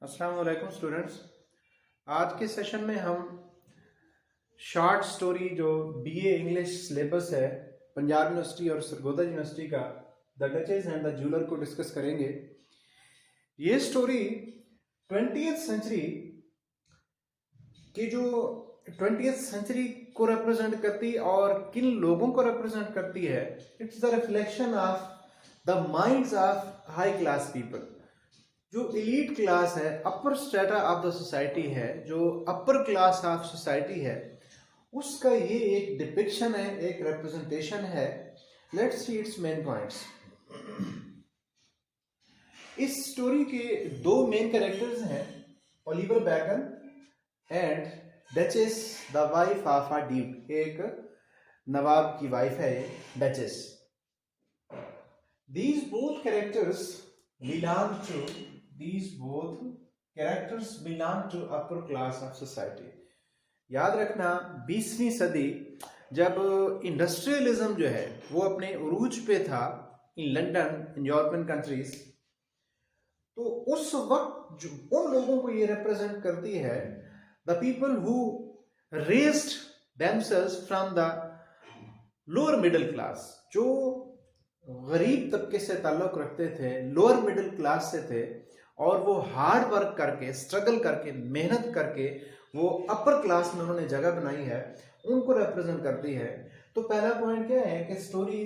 अस्सलाम वालेकुम स्टूडेंट्स। आज के सेशन में हम शॉर्ट स्टोरी जो बीए इंग्लिश सिलेबस है पंजाब यूनिवर्सिटी और सरगोदा यूनिवर्सिटी का the duchess and the jeweller को डिस्कस करेंगे। ये स्टोरी 20th सेंचुरी की जो 20th सेंचुरी को रिप्रेजेंट करती और किन लोगों को रिप्रेजेंट करती है। It's the reflection of the minds of high class people. जो एलीट क्लास है, अपर स्ट्रेटा ऑफ द सोसाइटी है, जो अपर क्लास ऑफ सोसाइटी है, उसका ये एक डिपिक्शन है, एक रिप्रेजेंटेशन है। Let's see it's main points. इस स्टोरी के दो मेन कैरेक्टर्स हैं, Oliver bacon and duchess the wife of a Duke. एक नवाब की वाइफ है duchess. These both characters belong to upper class of society. याद रखना 20वीं सदी जब इंडस्ट्रियलिज्म जो है वो अपने उरूज पे था in London, in European countries, तो उस वक्त जो उन लोगों को ये रिप्रेजेंट करती है, the people who raised themselves from the lower middle class, जो गरीब तबके से ताल्लुक रखते थे, लोअर मिडिल क्लास से थे, और वो हार्ड वर्क करके, स्ट्रगल करके, मेहनत करके वो अपर क्लास में उन्होंने जगह बनाई है, उनको रिप्रेजेंट करती है। तो पहला पॉइंट क्या है कि स्टोरी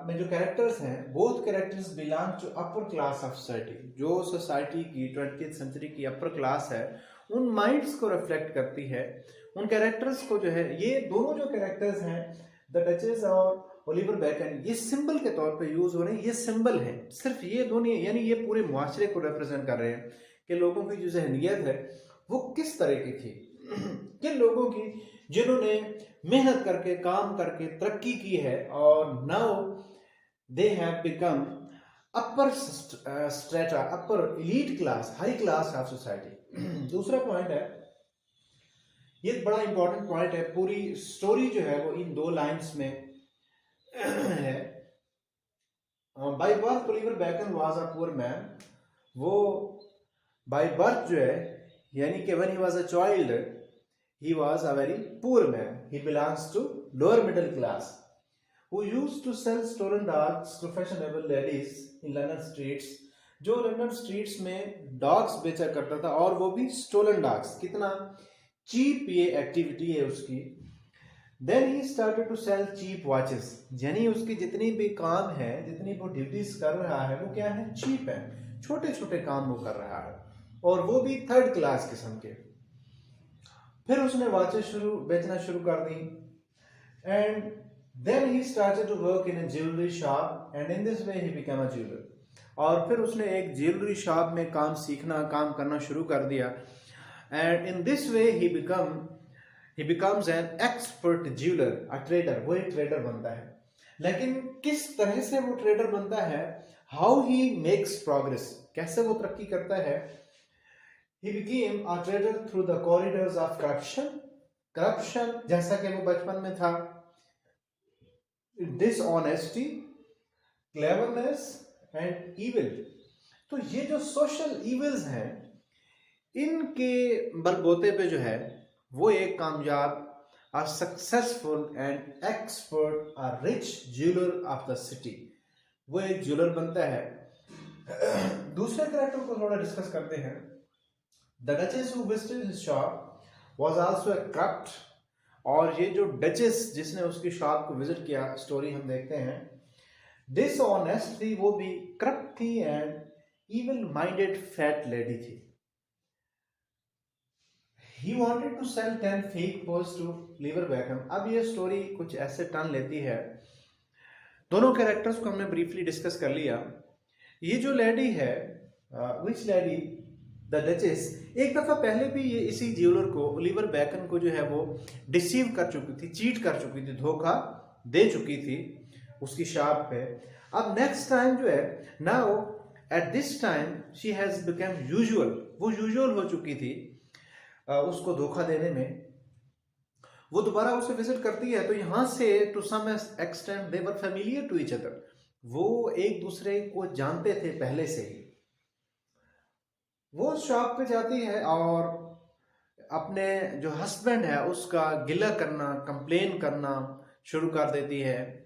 में जो कैरेक्टर्स हैं, both characters belong to upper class of society. जो सोसाइटी की 20th सेंचुरी की अपर क्लास है, उन माइंड्स को रिफ्लेक्ट करती है। उन कैरेक्टर्स को जो है, ये दोनों जो कैरेक्टर्स हैं, द डचेस और ओलिवर बैकन, ये सिंबल के तौर पे यूज हो रहे हैं। ये सिंबल है, सिर्फ ये दोनों, यानी ये पूरे मुआशरे को रिप्रेजेंट कर रहे हैं कि लोगों की जो जहनियत है वो किस तरह की थी, किन लोगों की जिन्होंने मेहनत करके, काम करके तरक्की की है, और now they have become upper strata, upper elite class, high class of society. दूसरा पॉइंट है, ये बड़ा इंपॉर्टेंट पॉइंट है। पूरी स्टोरी जो है वो इन दो लाइंस में है। By birth Oliver Bacon was a poor man. वो बाय बर्थ जो है, यानी कि when he was a child he was a very poor man. He belongs to lower middle class who used to sell stolen dogs to fashionable ladies in London streets. जो London streets में dogs बेचा करता था, और वो भी stolen dogs. कितना cheap ये एक्टिविटी है उसकी। Then he started to sell cheap watches, यानी उसकी जितनी भी काम है, जितनी वो ड्यूटीज कर रहा है, वो क्या है, चीप है, छोटे छोटे काम वो कर रहा है, और वो भी थर्ड क्लास किस्म के। फिर उसने वॉचेस बेचना शुरू कर दी, and then he started to work in a jewellery shop, and in this way he become a jeweller. और फिर उसने एक ज्वेलरी शॉप में काम करना शुरू कर दिया, and in this way he becomes an expert jeweler, a trader। वो एक ट्रेडर बनता है, लेकिन किस तरह से वो ट्रेडर बनता है, how he makes progress, कैसे वो तरक्की करता है। he became a trader through the corridors of corruption, जैसा कि वो बचपन में था, dishonesty, cleverness and evil। तो ये जो सोशल इविल्स हैं, इनके बलबोते पे जो है वो एक कामयाब, a successful and expert, a rich jeweler of the city, वो एक ज्वेलर बनता है। दूसरे कैरेक्टर को थोड़ा डिस्कस करते हैं। The duchess who visited his shop was also a corrupt, और ये जो डचेस जिसने उसकी शॉप को विजिट किया, स्टोरी हम देखते हैं, डिसऑनेस्ट थी, वो भी करप्ट थी, and evil minded fat lady थी। He wanted to sell 10 fake pearls to Oliver Beckham। अब ये स्टोरी कुछ ऐसे टर्न लेती है। दोनों कैरेक्टर्स को हमने ब्रीफली डिस्कस कर लिया। ये जो लेडी है, विच लेडी, द डचेस, एक दफा पहले भी ये इसी ज्वेलर को, ओलिवर बैकन को जो है वो डिसीव कर चुकी थी, चीट कर चुकी थी, धोखा दे चुकी थी उसकी शॉप पे। अब नेक्स्ट टाइम जो है, now at this time she has become usual, वो यूजुअल हो चुकी थी उसको धोखा देने में। वो दोबारा उसे विजिट करती है, तो यहां से to some extent they were familiar to each other, वो एक दूसरे को जानते थे पहले से ही। वो शॉप पे जाती है और अपने जो हस्बैंड है उसका गिला करना, कंप्लेन करना शुरू कर देती है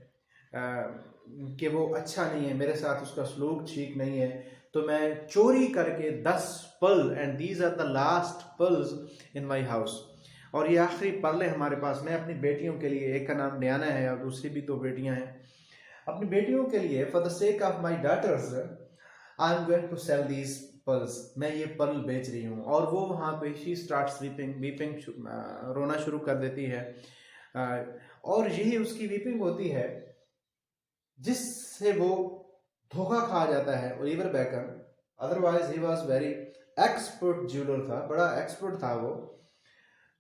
कि वो अच्छा नहीं है, मेरे साथ उसका सलूक ठीक नहीं है, तो मैं चोरी करके 10 pearl, and these are the last pearls in my house, और ये आखिरी पर्ल है हमारे पास, मैं अपनी बेटियों के लिए, एक का नाम डियाना है और दूसरी भी 2 बेटियां हैं, अपनी बेटियों के लिए, for the sake of my daughters I am going to sell these pearls, मैं ये पर्ल बेच रही हूँ। और वो वहाँ पे शी स्टार्ट्स वीपिंग वीपिंग, रोना शुरू कर देती है, और यही उसकी वीपिंग होती है जिससे वो धोखा खा जाता है Oliver Bacon. Otherwise he was very expert jeweller था, बड़ा एक्सपर्ट था वो।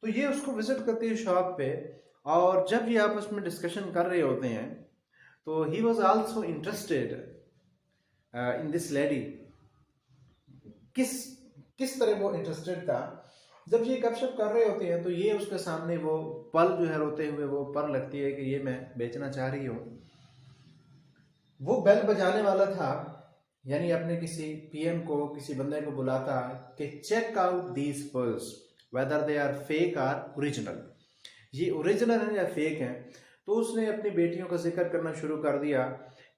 तो ये उसको विजिट करती है शॉप पे, और जब ये आपस में डिस्कशन कर रहे होते हैं तो he was also interested in this lady. किस किस तरह वो इंटरेस्टेड था, जब ये गपशप कर रहे होते हैं तो ये उसके सामने वो पल जो है रोते हुए वो पर लगती है कि ये मैं बेचना चाह रही हूँ। वो बेल बजाने वाला था, यानी अपने किसी पीएम को, किसी बंदे को बुलाता कि check out these pearls whether they are fake or original, ये ओरिजिनल है या फेक हैं। तो उसने अपनी बेटियों का जिक्र करना शुरू कर दिया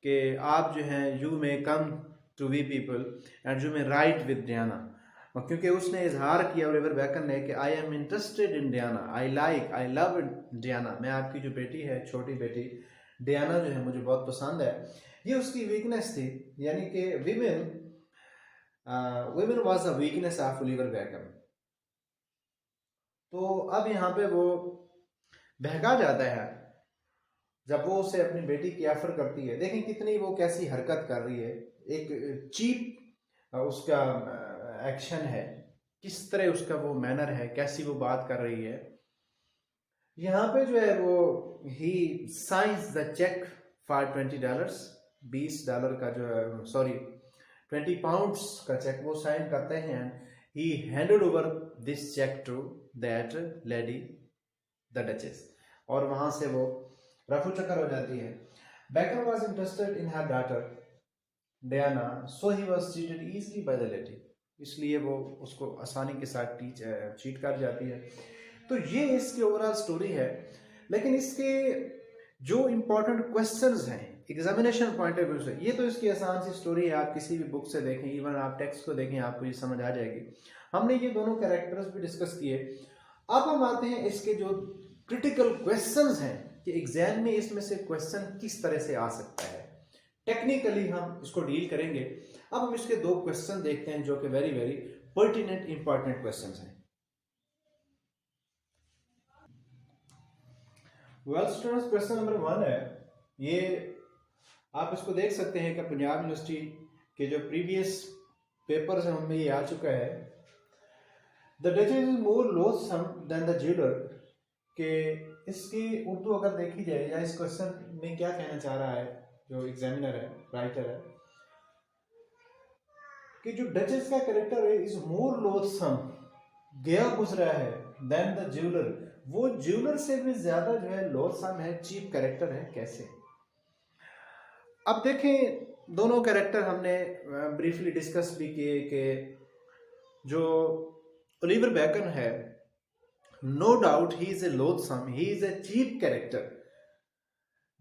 कि आप जो हैं, you may come to we people and you may write with Diana, क्योंकि उसने इजहार किया ओलिवर बेकन ने कि I am interested in Diana, I love Diana, मैं आपकी जो बेटी है, छोटी बेटी डियाना जो है मुझे बहुत पसंद है। ये उसकी वीकनेस थी, यानी कि women was a weakness of Oliver Bacon. तो अब यहाँ पे वो बहका जाता है जब वो उसे अपनी बेटी की ऑफर करती है। देखें कितनी वो कैसी हरकत कर रही है, एक चीप उसका एक्शन है, किस तरह उसका वो मैनर है, कैसी वो बात कर रही है। यहाँ पे जो है वो he signs the cheque for $20, $20 का जो है, सॉरी 20 पाउंड्स का चेक वो साइन करते हैं। He handed over this cheque to that lady the duchess, और वहां से वो रफू चक्कर हो जाती है। Bacon was interested in her daughter Diana, so he was cheated easily by the lady, इसलिए वो उसको आसानी के साथ चीट कर जाती है। तो ये इसकी ओवरऑल स्टोरी है। लेकिन इसके जो इंपॉर्टेंट क्वेश्चंस हैं एग्जामिनेशन पॉइंट ऑफ व्यू से, ये तो इसकी आसान सी स्टोरी है, आप किसी भी बुक से देखें, इवन आप टेक्स्ट को देखें, आपको ये समझ आ जाएगी। हमने ये दोनों कैरेक्टर्स भी डिस्कस किए। अब हम आते हैं इसके जो क्रिटिकल क्वेश्चंस हैं कि एग्जाम में इसमें से क्वेश्चन किस तरह से आ सकता है, टेक्निकली हम इसको डील करेंगे। अब हम इसके 2 क्वेश्चन देखते हैं जो कि very very pertinent important questions हैं। वेल स्टूडेंट्स, क्वेश्चन नंबर 1 है, ये आप इसको देख सकते हैं कि पंजाब यूनिवर्सिटी के जो प्रीवियस पेपर्स हैं उनमें ये आ चुका है। The duchess is more loathsome than the jeweller, कि इसकी उर्दू अगर देखी जाए या इस क्वेश्चन में क्या कहना चाह रहा है जो एग्जामिनर है, राइटर है, कि जो डचेस का कैरेक्टर है इज मोर लोथसम, गया गुजरा है, देन द ज्वेलर, वो ज्वेलर से भी ज्यादा जो है लोथसम है, चीप कैरेक्टर है। कैसे? अब देखें, दोनों कैरेक्टर हमने ब्रीफली डिस्कस भी किए कि जो ओलिवर बेकन है, no doubt he is a loathsome, he is a cheap character.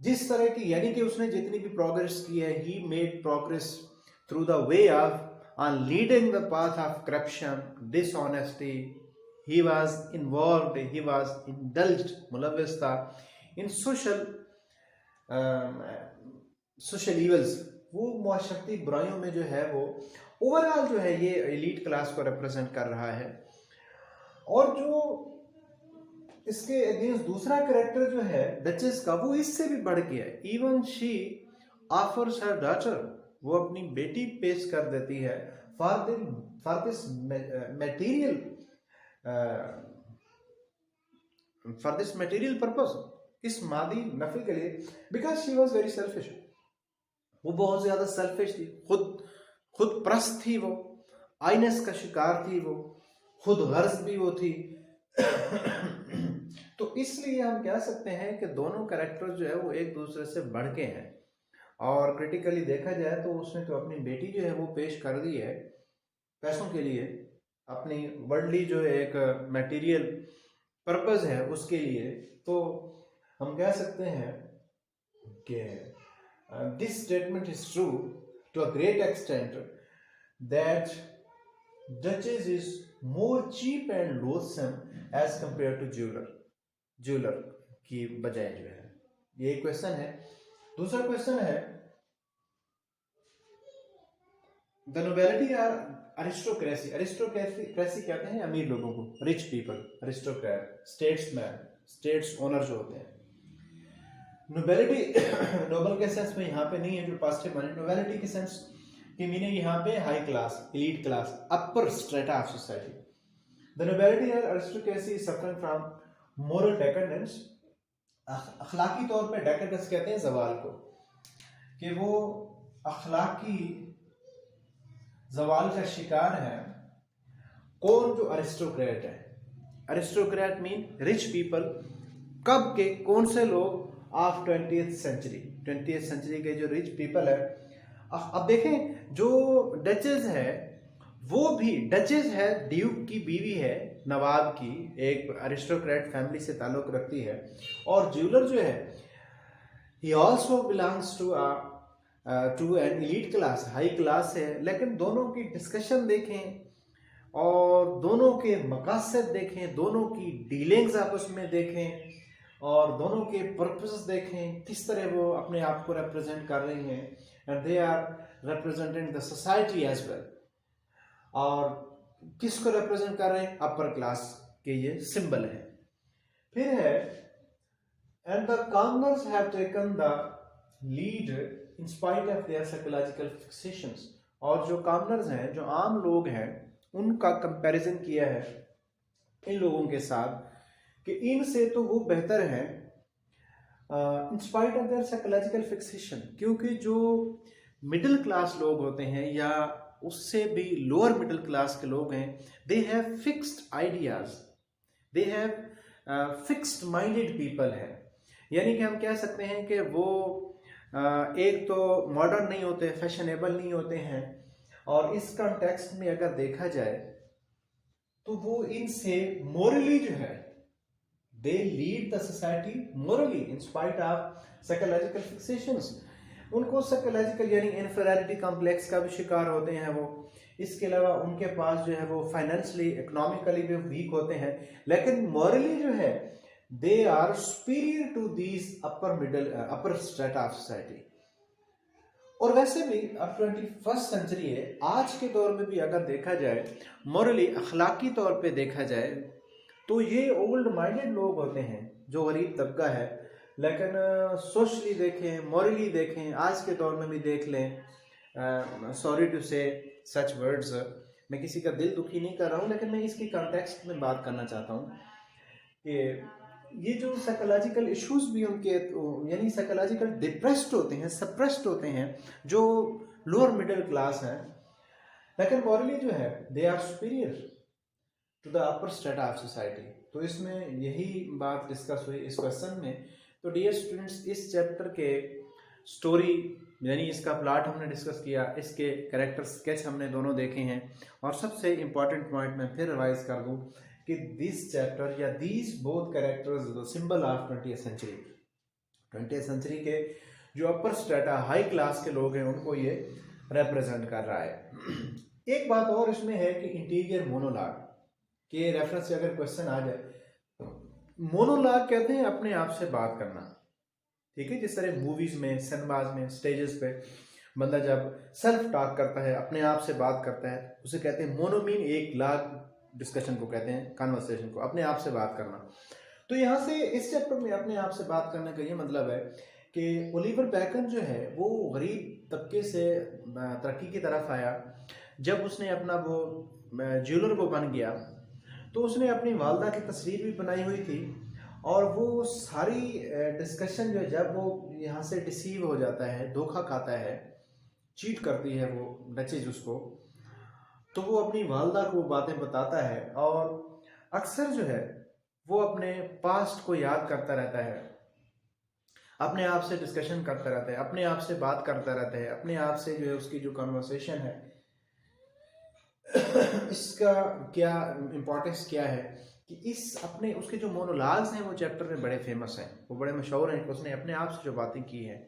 जिस तरह की, यानी कि उसने जितनी भी प्रोग्रेस की है, he made progress through the way of on leading the path of corruption, dishonesty. He was involved, he was indulged, मुलव्वस था in social evils, वो माशरती बुराइयों में जो है वो ओवरऑल जो है ये एलीट क्लास को रिप्रेजेंट कर रहा है। और जो इसके अगेंस्ट दूसरा कैरेक्टर जो है डचेस का, वो इससे भी बढ़ गया है। Even she offers her daughter, वो अपनी बेटी पेश कर देती है फॉर दिस मटेरियल पर्पस, इस मादी नफे के लिए, because she was very selfish, वो बहुत ज्यादा सेल्फिश थी, खुद प्रस्त थी, वो आइनेस का शिकार थी, वो खुद गर्ज भी वो थी। तो इसलिए हम कह सकते हैं कि दोनों कैरेक्टर जो है वो एक दूसरे से बढ़ के हैं। और क्रिटिकली देखा जाए तो उसने तो अपनी बेटी जो है वो पेश कर दी है पैसों के लिए, अपनी वर्ल्डली जो एक मटेरियल पर्पस है उसके लिए, तो हम कह सकते हैं कि this statement is true to a great extent that duchess is more cheap and loathsome as compare to jeweller की बजाय जो है। ये क्वेश्चन है। दूसरा क्वेश्चन है, the nobility or aristocracy. Aristocracy कहते हैं अमीर लोगों को, rich people, aristocrat, statesman, states owner जो होते हैं। नोबेलिटी नोबल के सेंस में यहाँ पे नहीं है जो पॉजिटिव माने, नोबेलिटी के सेंस की मीनिंग यहाँ पे high class, elite class, upper strata of society. The nobility or aristocracy suffering from moral decadence. अखलाकी तौर पे डेकेडेंस कहते हैं जवाल को, कि वो अखलाकी जवाल का शिकार है। कौन? जो अरिस्टोक्रेट है। Aristocrat mean rich people. कब के? कौन से लोग? ऑफ 20th सेंचुरी के जो रिच पीपल है। अब देखें, जो डचेस है वो भी डचेस है, ड्यूक की बीवी है, नवाब की, एक अरिस्टोक्रेट फैमिली से ताल्लुक रखती है। और ज्वेलर जो है, he also belongs to an elite class, high class है। लेकिन दोनों की डिस्कशन देखें और दोनों के मकासद देखें, दोनों की डीलिंग्स आपस में देखें और दोनों के पर्पस देखें, किस तरह वो अपने आप को रिप्रेजेंट कर रही हैं, and they are representing the society as well. और किसको रिप्रेजेंट कर रहे हैं? अपर क्लास के ये सिंबल है। फिर है, and the commoners have taken the lead in spite of their psychological फिक्सेशंस। और जो कॉमनर्स हैं, जो आम लोग हैं, उनका कंपैरिजन किया है इन लोगों के साथ कि इनसे तो वो बेहतर हैं in spite of their psychological fixation. क्योंकि जो मिडिल क्लास लोग होते हैं या उससे भी लोअर मिडिल क्लास के लोग हैं, they have fixed ideas, they have fixed minded people है। यानी कि हम कह सकते हैं कि वो एक तो मॉडर्न नहीं होते, फैशनेबल नहीं होते हैं। और इस कॉन्टेक्स्ट में अगर देखा जाए तो वो इनसे मोरली जो है, they lead the society morally in spite of psychological fixations। उनको साइकोलॉजिकल यानी इन्फीरियरिटी कॉम्प्लेक्स का भी शिकार होते हैं वो। इसके अलावा उनके पास जो है वो फाइनेंशियली, इकोनॉमिकली भी वीक होते हैं, लेकिन मॉरली जो है they are superior to these upper strata of society. और वैसे भी अब 21st सेंचुरी है, आज के दौर में भी अगर देखा जाए, मॉरली अखलाकी तौर पे देखा जाए तो ये ओल्ड माइंडेड लोग होते हैं जो गरीब तबका है। लेकिन सोशली देखें, मॉरली देखें, आज के दौर में भी देख लें, सॉरी टू से सच वर्ड्स, मैं किसी का दिल दुखी नहीं कर रहा हूँ, लेकिन मैं इसकी कॉन्टेक्स्ट में बात करना चाहता हूँ कि ये जो साइकोलॉजिकल इश्यूज भी उनके, यानी साइकोलॉजिकल डिप्रेस्ड होते हैं, सप्रेस्ड होते हैं जो लोअर मिडिल क्लास हैं, लेकिन मॉरली जो है they are superior to the upper strata of society. तो इसमें यही बात डिस्कस हुई इस क्वेश्चन में। तो डियर स्टूडेंट्स, इस चैप्टर के स्टोरी यानी इसका प्लॉट हमने डिस्कस किया, इसके कैरेक्टर स्केच हमने दोनों देखे हैं। और सबसे इम्पॉर्टेंट पॉइंट मैं फिर रिवाइज कर दूं कि दिस चैप्टर या these both characters the symbol of 20th century. 20th century के जो अपर स्ट्रेटा, हाई क्लास के लोग हैं, उनको ये रिप्रेजेंट कर रहा है। एक बात और इसमें है कि इंटीरियर मोनोलॉग के रेफरेंस से अगर क्वेश्चन आ जाए, मोनोलॉग कहते हैं अपने आप से बात करना, ठीक है। जिस तरह मूवीज में, सिनेमाज में, स्टेजेस पे बंदा जब सेल्फ टॉक करता है, अपने आप से बात करता है, उसे कहते हैं मोनोमीन। एक लाख डिस्कशन को कहते हैं, कन्वर्सेशन को, अपने आप से बात करना। तो यहाँ से इस चैप्टर में अपने आप से बात करने का ये मतलब है कि ओलिवर बैकन जो है वो गरीब तबके से तरक्की की तरफ आया। जब उसने अपना वो ज्वेलर को बन गया तो उसने अपनी वालदा की तस्वीर भी बनाई हुई थी। और वो सारी डिस्कशन जो है, जब वो यहाँ से डिसीव हो जाता है, धोखा खाता है, चीट करती है वो डचेज उसको, तो वो अपनी वालदा को बातें बताता है। और अक्सर जो है वो अपने पास्ट को याद करता रहता है, अपने आप से डिस्कशन करता रहता है, अपने आप से बात करता रहता है, अपने आप से जो है उसकी जो कन्वर्सेशन है इसका क्या इम्पोर्टेंस क्या है कि इस अपने उसके जो मोनोलॉग्स हैं वो चैप्टर में बड़े फेमस हैं, वो बड़े मशहूर हैं। उसने अपने आप से जो बातें की हैं,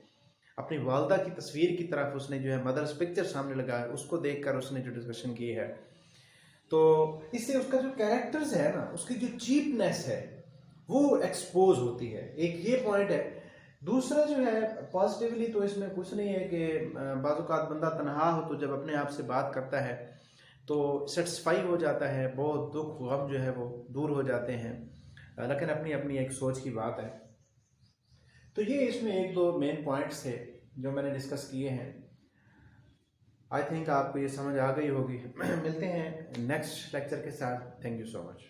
अपनी वालदा की तस्वीर की तरफ उसने जो है मदर्स पिक्चर सामने लगाया, उसको देखकर उसने जो डिस्कशन की है, तो इससे उसका जो कैरेक्टर्स है ना, उसकी जो चीपनेस है वो एक्सपोज होती है। एक ये पॉइंट है। दूसरा जो है पॉजिटिवली, तो इसमें कुछ नहीं है कि बाज़-औक़ात बंदा तन्हा हो तो जब अपने आप से बात करता है तो सेटिस्फाई हो जाता है, बहुत दुख गम जो है वो दूर हो जाते हैं। लेकिन अपनी अपनी एक सोच की बात है। तो ये इसमें एक दो मेन पॉइंट्स थे जो मैंने डिस्कस किए हैं। आई थिंक आपको ये समझ आ गई होगी। मिलते हैं नेक्स्ट लेक्चर के साथ। Thank you so much.